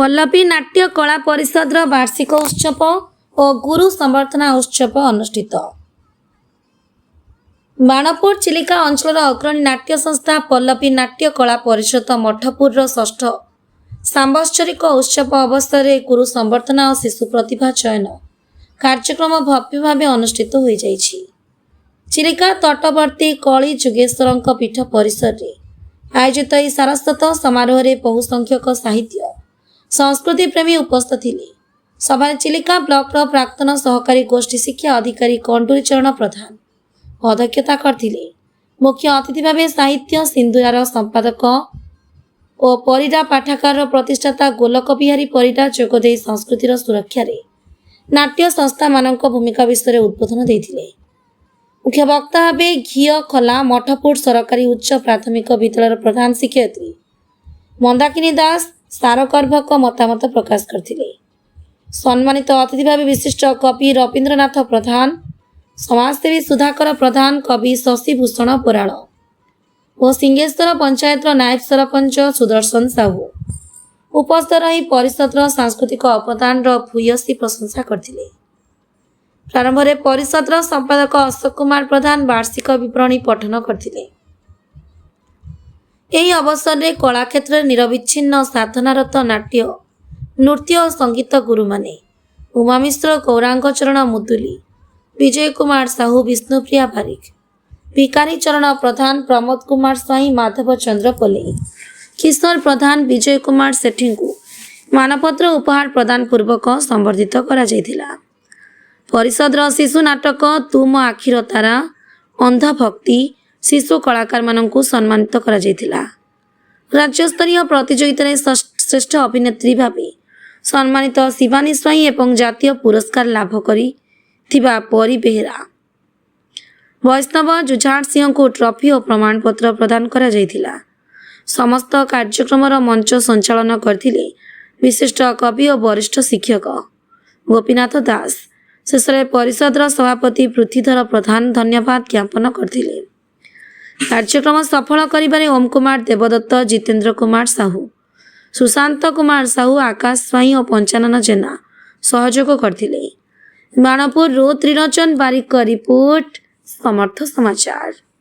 पल्लवी नाट्य कला परिषद वार्षिक उत्सव और गुरु संबर्धना उत्सव अनुष्ठित। बाणपुर चिलिका अंचल अग्रणी नाट्य संस्था पल्लवी नाट्य कला परिषद मठपुर षष्ठ सांबत्सरिक उत्सव अवसर में गुरु संबर्धना और शिशु प्रतिभा चयन कार्यक्रम भव्य भाव अनुष्ठित हो जाइछि। चिलिका तटवर्ती कली जुगेश्वर पीठ परिसर में आयोजित यह सारस्वत समारोह में बहु संख्यक साहित्य संस्कृति प्रेमी उपस्थित थिले। सभा चिलिका ब्लॉक प्राक्तन सहकारी गोष्ठी शिक्षा अधिकारी कंडूरी चरण प्रधान अध्यक्षता करथिले। मुख्य अतिथि भाव साहित्य सिंधुरार संपादक और परिडा पाठागार प्रतिष्ठाता गोलक बिहारी परिडा जोगदे संस्कृतिर सुरक्षा रे नाट्य संस्था मानक भूमिका विषय उद्बोधन देथिले। मुख्य वक्ता भाव घिय खला मठपुर सरकारी उच्च प्राथमिक विद्यालय प्रधान शिक्षयित्री मंदाकिनी दास सारकर्भक मतामत प्रकाश करथिले। सम्मानित अतिथि भाव विशिष्ट कवि रवींद्रनाथ प्रधान, समाजसेवी सुधाकर प्रधान, कवि शशिभूषण बराड़ और सिंहेश्वर पंचायत नायब सरपंच सुदर्शन साहू उपस्थित रही परिषद सांस्कृतिक अवदान भूयसी प्रशंसा करथिले। प्रारंभ में परिषद संपादक अशोक कुमार प्रधान वार्षिक विवरणी पठन करथिले। यही अवसर में कला क्षेत्र में निरविच्छिन्न साधनारत नाट्य नृत्य और संगीत गुरु माने उमा मिश्र, गौरांग चरण मुदुली, विजय कुमार साहू, विष्णुप्रिया बारिक, भिकारी चरण प्रधान, प्रमोद कुमार स्वाई, माधव चंद्र पोले, किशोर प्रधान, विजय कुमार सेठी को मानपत्र उपहार प्रदान पूर्वक संबर्धित करा जायथिला। परिषद शिशु नाटक तू मो आखिर तारा, अंध भक्ति शिशु कलाकार मानकु सम्मानित करा जायथिला। राज्य स्तरीय प्रतियोगिता में श्रेष्ठ अभिनेत्री भावे सम्मानित शिवानी स्वाई एवं जातीय पुरस्कार लाभ करी थिबा परी बेहरा, वैष्णव जुझार सिंह को ट्रॉफी और प्रमाणपत्र प्रदान करा जायथिला। समस्त कार्यक्रम मंच संचालन करथिले विशिष्ट कवि और वरिष्ठ शिक्षक गोपीनाथ दास। शेष में परिषद सभापति पृथ्वीधर प्रधान धन्यवाद ज्ञापन करथिले। कार्यक्रम सफल करिबारे ओम कुमार देवदत्त, जितेंद्र कुमार साहू, सुशांत कुमार साहू, आकाश स्वाई और पंचानन जेना सहयोग करथिले। बाणपुर त्रिलोचन बारिक रिपोर्ट, समर्थ समाचार।